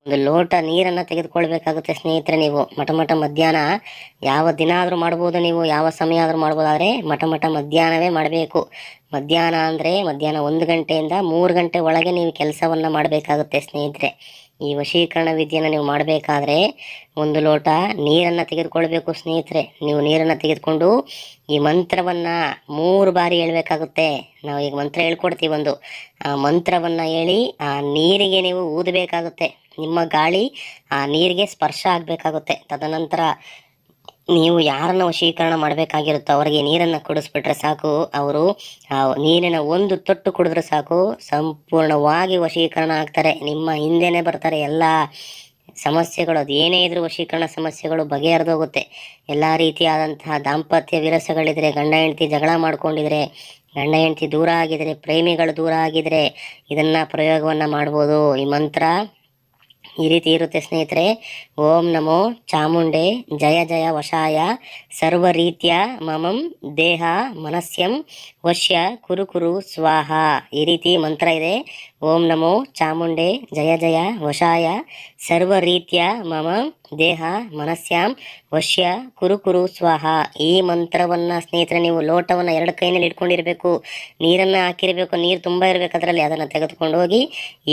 ಒಂದು ಲೋಟ ನೀರನ್ನು ತೆಗೆದುಕೊಳ್ಬೇಕಾಗುತ್ತೆ ಸ್ನೇಹಿತರೆ. ನೀವು ಮಠ ಮಧ್ಯಾಹ್ನ ಯಾವ ದಿನ ಆದರೂ ಮಾಡ್ಬೋದು, ನೀವು ಯಾವ ಸಮಯ ಆದರೂ ಮಾಡ್ಬೋದು. ಆದರೆ ಮಠ ಮಧ್ಯಾಹ್ನವೇ ಮಾಡಬೇಕು. ಮಧ್ಯಾಹ್ನ ಅಂದರೆ ಮಧ್ಯಾಹ್ನ 1 ಗಂಟೆಯಿಂದ 3 ಗಂಟೆ ಒಳಗೆ ನೀವು ಕೆಲಸವನ್ನು ಮಾಡಬೇಕಾಗುತ್ತೆ ಸ್ನೇಹಿತರೆ. ಈ ವಶೀಕರಣ ವಿದ್ಯೆಯನ್ನು ನೀವು ಮಾಡಬೇಕಾದ್ರೆ ಒಂದು ಲೋಟ ನೀರನ್ನು ತೆಗೆದುಕೊಳ್ಬೇಕು ಸ್ನೇಹಿತರೆ. ನೀವು ನೀರನ್ನು ತೆಗೆದುಕೊಂಡು ಈ ಮಂತ್ರವನ್ನು 3 ಬಾರಿ ಹೇಳ್ಬೇಕಾಗುತ್ತೆ. ನಾವು ಈಗ ಮಂತ್ರ ಹೇಳ್ಕೊಡ್ತೀವಿ. ಆ ಮಂತ್ರವನ್ನು ಹೇಳಿ ಆ ನೀರಿಗೆ ನೀವು ಊದಬೇಕಾಗುತ್ತೆ. ನಿಮ್ಮ ಗಾಳಿ ಆ ನೀರಿಗೆ ಸ್ಪರ್ಶ ಆಗಬೇಕಾಗುತ್ತೆ. ತದನಂತರ ನೀವು ಯಾರನ್ನ ವಶೀಕರಣ ಮಾಡಬೇಕಾಗಿರುತ್ತೋ ಅವರಿಗೆ ನೀರನ್ನು ಕುಡಿಸ್ಬಿಟ್ರೆ ಸಾಕು. ಅವರು ಆ ನೀರಿನ ಒಂದು ತೊಟ್ಟು ಕುಡಿದ್ರೆ ಸಾಕು, ಸಂಪೂರ್ಣವಾಗಿ ವಶೀಕರಣ ಆಗ್ತಾರೆ. ನಿಮ್ಮ ಹಿಂದೆನೇ ಬರ್ತಾರೆ. ಎಲ್ಲ ಸಮಸ್ಯೆಗಳು, ಅದು ಏನೇ ಇದ್ರೂ ವಶೀಕರಣ ಸಮಸ್ಯೆಗಳು ಬಗೆಹರಿದೋಗುತ್ತೆ. ಎಲ್ಲ ರೀತಿಯಾದಂತಹ ದಾಂಪತ್ಯ ವಿರಸಗಳಿದ್ರೆ, ಗಂಡ ಹೆಂಡತಿ ಜಗಳ ಮಾಡ್ಕೊಂಡಿದ್ರೆ, ಗಂಡ ಹೆಂಡತಿ ದೂರ ಆಗಿದ್ರೆ, ಪ್ರೇಮಿಗಳು ದೂರ ಆಗಿದ್ರೆ ಇದನ್ನು ಪ್ರಯೋಗವನ್ನು ಮಾಡ್ಬೋದು. ಈ ಮಂತ್ರ ಈ ರೀತಿ ಇರುತ್ತೆ ಸ್ನೇಹಿತರೆ. ಓಂ ನಮೋ ಚಾಮುಂಡೆ ಜಯ ಜಯ ವಶಾಯ ಸರ್ವ ರೀತ್ಯ ಮಮಂ ದೇಹ ಮನಸ್ಯಂ ವಶ್ಯ ಕುರು ಕುರು ಸ್ವಾಹ. ಈ ರೀತಿ ಮಂತ್ರ ಇದೆ. ಓಂ ನಮೋ ಚಾಮುಂಡೆ ಜಯ ಜಯ ವಶಾಯ ಸರ್ವ ರೀತ್ಯ ಮಮ ದೇಹ ಮನಸ್ಯಾಂ ವಶ್ಯ ಕುರು ಕುರು ಸ್ವಾಹ. ಈ ಮಂತ್ರವನ್ನು ಸ್ನೇಹಿತರೆ ನೀವು ಲೋಟವನ್ನು 2 ಕೈನಲ್ಲಿ ಇಟ್ಕೊಂಡಿರಬೇಕು. ನೀರನ್ನು ಹಾಕಿರಬೇಕು. ನೀರು ತುಂಬ ಇರಬೇಕು ಅದರಲ್ಲಿ. ಅದನ್ನು ತೆಗೆದುಕೊಂಡು ಹೋಗಿ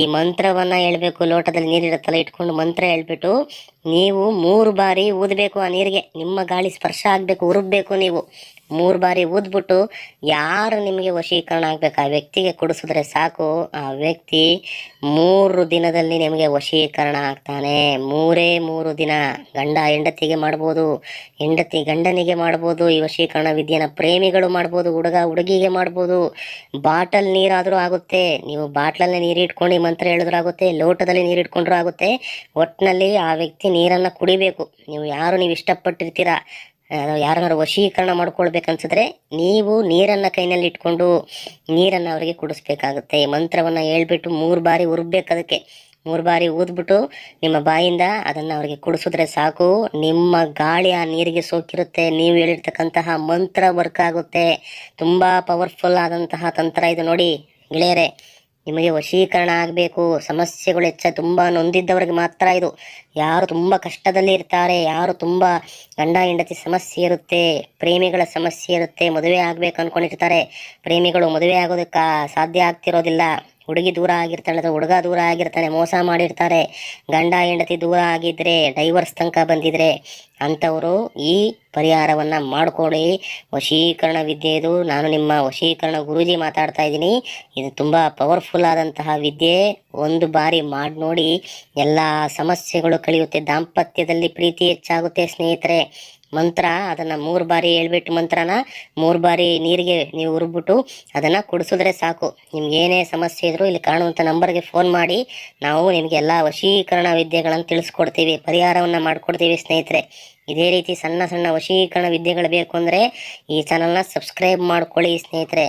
ಈ ಮಂತ್ರವನ್ನು ಹೇಳ್ಬೇಕು. ಲೋಟದಲ್ಲಿ ನೀರಿರುತ್ತಲ್ಲ, ಇಟ್ಕೊಂಡು ಮಂತ್ರ ಹೇಳ್ಬಿಟ್ಟು ನೀವು 3 ಬಾರಿ ಊದಬೇಕು. ಆ ನೀರಿಗೆ ನಿಮ್ಮ ಗಾಳಿ ಸ್ಪರ್ಶ ಆಗಬೇಕು, ಉರುಬಬೇಕು. ನೀವು 3 ಬಾರಿ ಊದ್ಬಿಟ್ಟು ಯಾರು ನಿಮಗೆ ವಶೀಕರಣ ಆಗಬೇಕು ಆ ವ್ಯಕ್ತಿಗೆ ಕುಡಿಸಿದ್ರೆ ಸಾಕು. ಆ ವ್ಯಕ್ತಿ 3 ದಿನದಲ್ಲಿ ನಿಮಗೆ ವಶೀಕರಣ ಆಗ್ತಾನೆ. 3 ದಿನ. ಗಂಡ ಹೆಂಡತಿಗೆ ಮಾಡ್ಬೋದು, ಹೆಂಡತಿ ಗಂಡನಿಗೆ ಮಾಡ್ಬೋದು ಈ ವಶೀಕರಣ ವಿದ್ಯೆನ. ಪ್ರೇಮಿಗಳು ಮಾಡ್ಬೋದು, ಹುಡುಗ ಹುಡುಗಿಗೆ ಮಾಡ್ಬೋದು. ಬಾಟಲ್ ನೀರಾದರೂ ಆಗುತ್ತೆ. ನೀವು ಬಾಟ್ಲಲ್ಲಿ ನೀರು ಇಟ್ಕೊಂಡು ಮಂತ್ರ ಹೇಳಿದ್ರೂ ಆಗುತ್ತೆ, ಲೋಟದಲ್ಲಿ ನೀರು ಇಟ್ಕೊಂಡ್ರೂ ಆಗುತ್ತೆ. ಒಟ್ಟಿನಲ್ಲಿ ಆ ವ್ಯಕ್ತಿ ನೀರನ್ನು ಕುಡಿಬೇಕು. ನೀವು ಇಷ್ಟಪಟ್ಟಿರ್ತೀರ, ಯಾರನ್ನಾರು ವಶೀಕರಣ ಮಾಡ್ಕೊಳ್ಬೇಕನ್ಸಿದ್ರೆ ನೀವು ನೀರನ್ನು ಕೈನಲ್ಲಿ ಇಟ್ಕೊಂಡು ನೀರನ್ನು ಅವರಿಗೆ ಕುಡಿಸ್ಬೇಕಾಗುತ್ತೆ. ಮಂತ್ರವನ್ನು ಹೇಳ್ಬಿಟ್ಟು 3 ಬಾರಿ ಉರ್ಬೇಕು. ಅದಕ್ಕೆ 3 ಬಾರಿ ಊದ್ಬಿಟ್ಟು ನಿಮ್ಮ ಬಾಯಿಂದ ಅದನ್ನು ಅವರಿಗೆ ಕುಡಿಸಿದ್ರೆ ಸಾಕು. ನಿಮ್ಮ ಗಾಳಿ ಆ ನೀರಿಗೆ ಸೋಕಿರುತ್ತೆ. ನೀವು ಹೇಳಿರ್ತಕ್ಕಂತಹ ಮಂತ್ರ ವರ್ಕ್ ಆಗುತ್ತೆ. ತುಂಬ ಪವರ್ಫುಲ್ ಆದಂತಹ ತಂತ್ರ ಇದು. ನೋಡಿ ಗೆಳೆಯರೆ, ನಿಮಗೆ ವಶೀಕರಣ ಆಗಬೇಕು, ಸಮಸ್ಯೆಗಳು ತುಂಬ ನೊಂದಿದ್ದವ್ರಿಗೆ ಮಾತ್ರ ಇದು. ಯಾರು ತುಂಬ ಕಷ್ಟದಲ್ಲಿ ಇರ್ತಾರೆ, ಯಾರು ತುಂಬ ಗಂಡ ಹೆಂಡತಿ ಸಮಸ್ಯೆ ಇರುತ್ತೆ, ಪ್ರೇಮಿಗಳ ಸಮಸ್ಯೆ ಇರುತ್ತೆ, ಮದುವೆ ಆಗಬೇಕು ಅಂದ್ಕೊಂಡಿರ್ತಾರೆ, ಪ್ರೇಮಿಗಳು ಮದುವೆ ಆಗೋದಕ್ಕೆ ಸಾಧ್ಯ ಆಗ್ತಿರೋದಿಲ್ಲ, ಹುಡುಗಿ ದೂರ ಆಗಿರ್ತಾಳೆ ಅಥವಾ ಹುಡುಗ ದೂರ ಆಗಿರ್ತಾನೆ, ಮೋಸ ಮಾಡಿರ್ತಾರೆ, ಗಂಡ ಹೆಂಡತಿ ದೂರ ಆಗಿದ್ದರೆ, ಡೈವರ್ಸ್ ತನಕ ಬಂದಿದ್ರೆ ಅಂಥವರು ಈ ಪರಿಹಾರವನ್ನು ಮಾಡಿಕೊಡಿ. ವಶೀಕರಣ ವಿದ್ಯೆ ಇದು. ನಾನು ನಿಮ್ಮ ವಶೀಕರಣ ಗುರೂಜಿ ಮಾತಾಡ್ತಾ ಇದ್ದೀನಿ. ಇದು ತುಂಬ ಪವರ್ಫುಲ್ ಆದಂತಹ ವಿದ್ಯೆ. 1 ಬಾರಿ ಮಾಡಿ ನೋಡಿ, ಎಲ್ಲ ಸಮಸ್ಯೆಗಳು ಕಳೆಯುತ್ತೆ. ದಾಂಪತ್ಯದಲ್ಲಿ ಪ್ರೀತಿ ಹೆಚ್ಚಾಗುತ್ತೆ ಸ್ನೇಹಿತರೆ. ಮಂತ್ರ ಅದನ್ನು 3 ಬಾರಿ ಹೇಳ್ಬಿಟ್ಟು ಮಂತ್ರನ 3 ಬಾರಿ ನೀರಿಗೆ ನೀವು ಉರುಬಿಟ್ಟು ಅದನ್ನು ಕುಡಿಸಿದ್ರೆ ಸಾಕು. ನಿಮ್ಗೆ ಏನೇ ಸಮಸ್ಯೆ ಇದ್ರೂ ಇಲ್ಲಿ ಕಾಣುವಂಥ ನಂಬರ್ಗೆ ಫೋನ್ ಮಾಡಿ, ನಾವು ನಿಮಗೆ ಎಲ್ಲ ವಶೀಕರಣ ವಿದ್ಯೆಗಳನ್ನು ತಿಳಿಸ್ಕೊಡ್ತೀವಿ, ಪರಿಹಾರವನ್ನು ಮಾಡಿಕೊಡ್ತೀವಿ ಸ್ನೇಹಿತರೆ. ಇದೇ ರೀತಿ ಸಣ್ಣ ವಶೀಕರಣ ವಿದ್ಯೆಗಳು ಬೇಕು ಅಂದರೆ ಈ ಚಾನಲ್ನ ಸಬ್ಸ್ಕ್ರೈಬ್ ಮಾಡ್ಕೊಳ್ಳಿ ಸ್ನೇಹಿತರೆ.